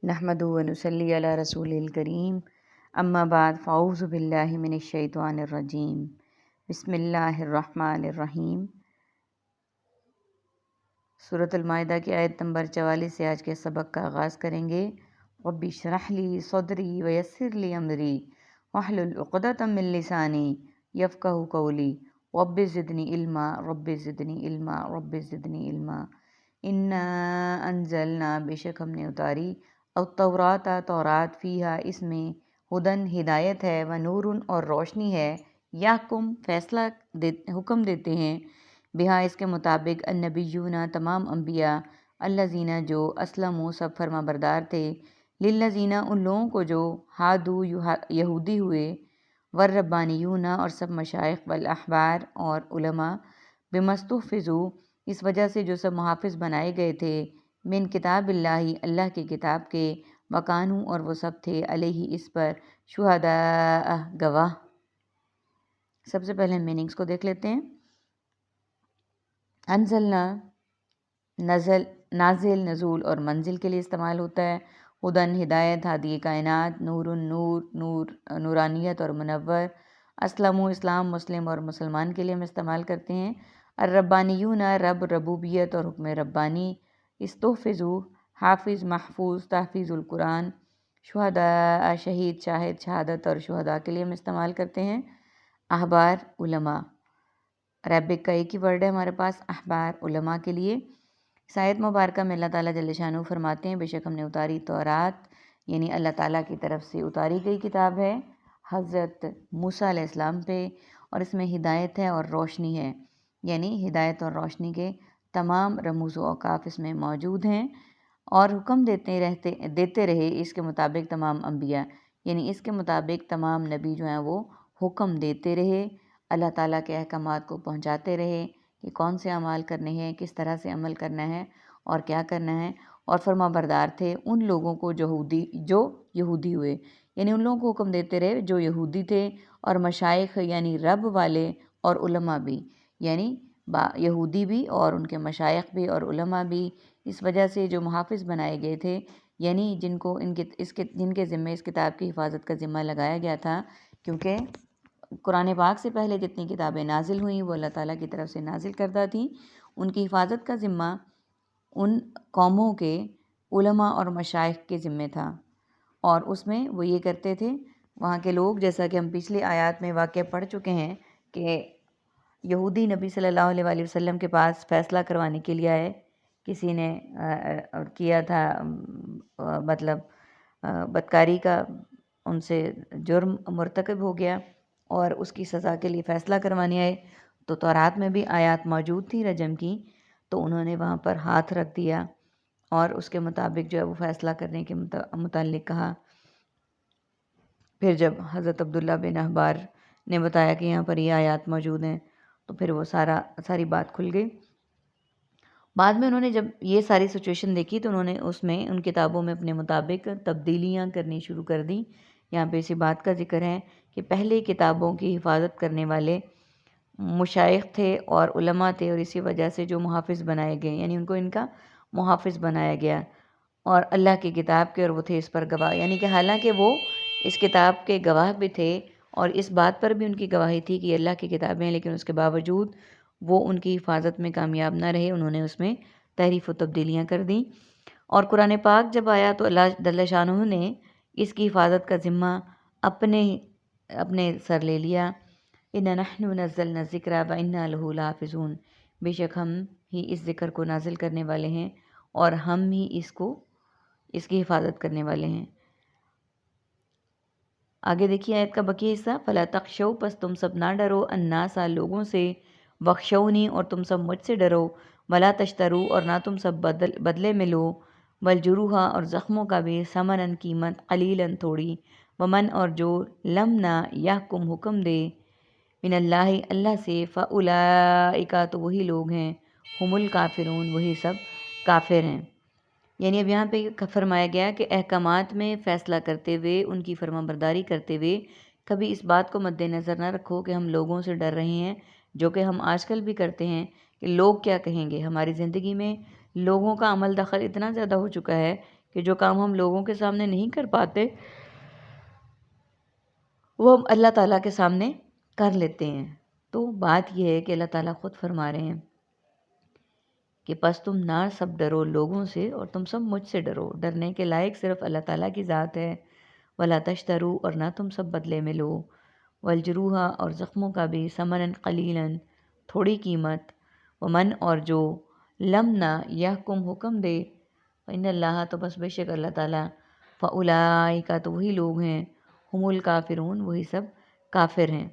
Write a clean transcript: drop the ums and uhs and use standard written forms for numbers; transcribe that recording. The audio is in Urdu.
نحمدہ و نصلی علی رسول الکریم اما بعد فاعوذ باللہ من الشیطان الرجیم بسم اللہ الرحمن الرحیم۔ سورۃ المائدہ کی آیت نمبر 44 سے آج کے سبق کا آغاز کریں گے۔ رب اشرح لی صدری ویسر لی امری واحلل عقدۃ من لسانی یفقہوا قولی رب زدنی علما رب زدنی علما رب زدنی علما۔ انا انزلنا، بے شک ہم نے اتاری، التوراۃ تورات، فیہا اس میں، ہدن ہدایت ہے، و نور اور روشنی ہے، یحکم فیصلہ حکم دیتے ہیں، بہا اس کے مطابق، النبیون تمام انبیاء، الذین جو اسلموا سب فرما بردار تھے، للذین ان لوگوں کو جو ہادو یہودی ہوئے، والربانیون اور سب مشائخ، والاحبار اور علماء، بمستحفظوا اس وجہ سے جو سب محافظ بنائے گئے تھے، من کتاب اللہ اللہ کی کتاب کے، وکانو اور وہ سب تھے، علیہ اس پر، شہداء گواہ۔ سب سے پہلے میننگز کو دیکھ لیتے ہیں۔ انزلنا نازل، نزول اور منزل کے لیے استعمال ہوتا ہے۔ ہدن ہدایت، ہادی کائنات، نور نورانیت اور منور، اسلم اسلام، مسلم اور مسلمان کے لیے ہم استعمال کرتے ہیں۔ الربانیون ربوبیت اور حکم ربانی، استحفظوا حافظ محفوظ، تحفیظ القرآن، شہداء شہید شاہد شہادت اور شہداء کے لیے ہم استعمال کرتے ہیں۔ احبار علماء، عربک کا ایک ہی ورڈ ہے ہمارے پاس احبار علماء کے لیے۔ اس آیت مبارکہ میں اللہ تعالیٰ جل شانہ فرماتے ہیں، بے شک ہم نے اتاری تورات، یعنی اللہ تعالیٰ کی طرف سے اتاری گئی کتاب ہے حضرت موسیٰ علیہ السلام پہ، اور اس میں ہدایت ہے اور روشنی ہے، یعنی ہدایت اور روشنی کے تمام رموز و اوقاف اس میں موجود ہیں، اور حکم دیتے رہے اس کے مطابق تمام انبیاء، یعنی اس کے مطابق تمام نبی جو ہیں وہ حکم دیتے رہے، اللہ تعالیٰ کے احکامات کو پہنچاتے رہے کہ کون سے اعمال کرنے ہیں، کس طرح سے عمل کرنا ہے اور کیا کرنا ہے، اور فرما بردار تھے ان لوگوں کو جو یہودی ہوئے، یعنی ان لوگوں کو حکم دیتے رہے جو یہودی تھے، اور مشائخ یعنی رب والے، اور علماء بھی، یعنی یہودی بھی اور ان کے مشائخ بھی اور علماء بھی، اس وجہ سے جو محافظ بنائے گئے تھے، یعنی جن کے ذمے اس کتاب کی حفاظت کا ذمہ لگایا گیا تھا، کیونکہ قرآن پاک سے پہلے جتنی کتابیں نازل ہوئیں وہ اللہ تعالیٰ کی طرف سے نازل کردہ تھیں، ان کی حفاظت کا ذمہ ان قوموں کے علماء اور مشائخ کے ذمے تھا، اور اس میں وہ یہ کرتے تھے، وہاں کے لوگ، جیسا کہ ہم پچھلی آیات میں واقعہ پڑھ چکے ہیں کہ یہودی نبی صلی اللہ علیہ وآلہ وسلم کے پاس فیصلہ کروانے کے لیے آئے، کسی نے کیا تھا مطلب بدکاری کا ان سے جرم مرتکب ہو گیا، اور اس کی سزا کے لیے فیصلہ کروانے آئے، تو تورات میں بھی آیات موجود تھی رجم کی، تو انہوں نے وہاں پر ہاتھ رکھ دیا اور اس کے مطابق جو ہے وہ فیصلہ کرنے کے متعلق کہا۔ پھر جب حضرت عبداللہ بن احبار نے بتایا کہ یہاں پر یہ آیات موجود ہیں، تو پھر وہ ساری بات کھل گئی۔ بعد میں انہوں نے جب یہ ساری سچویشن دیکھی تو انہوں نے اس میں ان کتابوں میں اپنے مطابق تبدیلیاں کرنی شروع کر دیں۔ یہاں پہ اسی بات کا ذکر ہے کہ پہلے کتابوں کی حفاظت کرنے والے مشائخ تھے اور علماء تھے، اور اسی وجہ سے جو محافظ بنائے گئے، یعنی ان کو ان کا محافظ بنایا گیا، اور اللہ کی کتاب کے، اور وہ تھے اس پر گواہ، یعنی کہ حالانکہ وہ اس کتاب کے گواہ بھی تھے، اور اس بات پر بھی ان کی گواہی تھی کہ یہ اللہ کی کتابیں ہیں، لیکن اس کے باوجود وہ ان کی حفاظت میں کامیاب نہ رہے، انہوں نے اس میں تحریف و تبدیلیاں کر دیں۔ اور قرآن پاک جب آیا تو اللہ جل شانہ نے اس کی حفاظت کا ذمہ اپنے سر لے لیا۔ اِنَّا نَحْنُ نَزَّلْنَا الذِّكْرَ وَإِنَّا لَهُ لَحَافِظُونَ، بے شک ہم ہی اس ذکر کو نازل کرنے والے ہیں اور ہم ہی اس کی حفاظت کرنے والے ہیں۔ آگے دیکھیے آیت کا بقیہ حصہ، فَلَا تَخْشَوْا پس تم سب نہ ڈرو، النَّاسَ لوگوں سے، وَاخْشَوْنِی اور تم سب مجھ سے ڈرو، وَلَا تَشْتَرُوا اور نہ تم سب بدلے میں لو، وَالْجُرُوحَ اور زخموں کا بھی، ثَمَنًا قیمت، قَلِیلًا تھوڑی، وَمَنْ اور جو لم نہ یحکم حکم دے، من اللہ اللہ سے، فَأُولَئِکَ تو وہی لوگ ہیں، ہم الکافرون وہی سب کافر ہیں۔ یعنی اب یہاں پہ فرمایا گیا کہ احکامات میں فیصلہ کرتے ہوئے، ان کی فرما برداری کرتے ہوئے، کبھی اس بات کو مد نظر نہ رکھو کہ ہم لوگوں سے ڈر رہے ہیں، جو کہ ہم آج کل بھی کرتے ہیں کہ لوگ کیا کہیں گے۔ ہماری زندگی میں لوگوں کا عمل دخل اتنا زیادہ ہو چکا ہے کہ جو کام ہم لوگوں کے سامنے نہیں کر پاتے وہ ہم اللہ تعالیٰ کے سامنے کر لیتے ہیں۔ تو بات یہ ہے کہ اللہ تعالیٰ خود فرما رہے ہیں کہ پس تم نہ سب ڈرو لوگوں سے اور تم سب مجھ سے ڈرو، ڈرنے کے لائق صرف اللہ تعالیٰ کی ذات ہے۔ ولا تشترو، اور نہ تم سب بدلے میں لو، والجروح، اور زخموں کا بھی، ثمنًا قلیلاً، تھوڑی قیمت، ومن، اور جو، لم نہ یحکم، حکم دے، فإن اللہ، تو بس بے شک اللہ تعالیٰ، فأولئک، تو وہی لوگ ہیں، ہم الکافرون، وہی سب کافر ہیں۔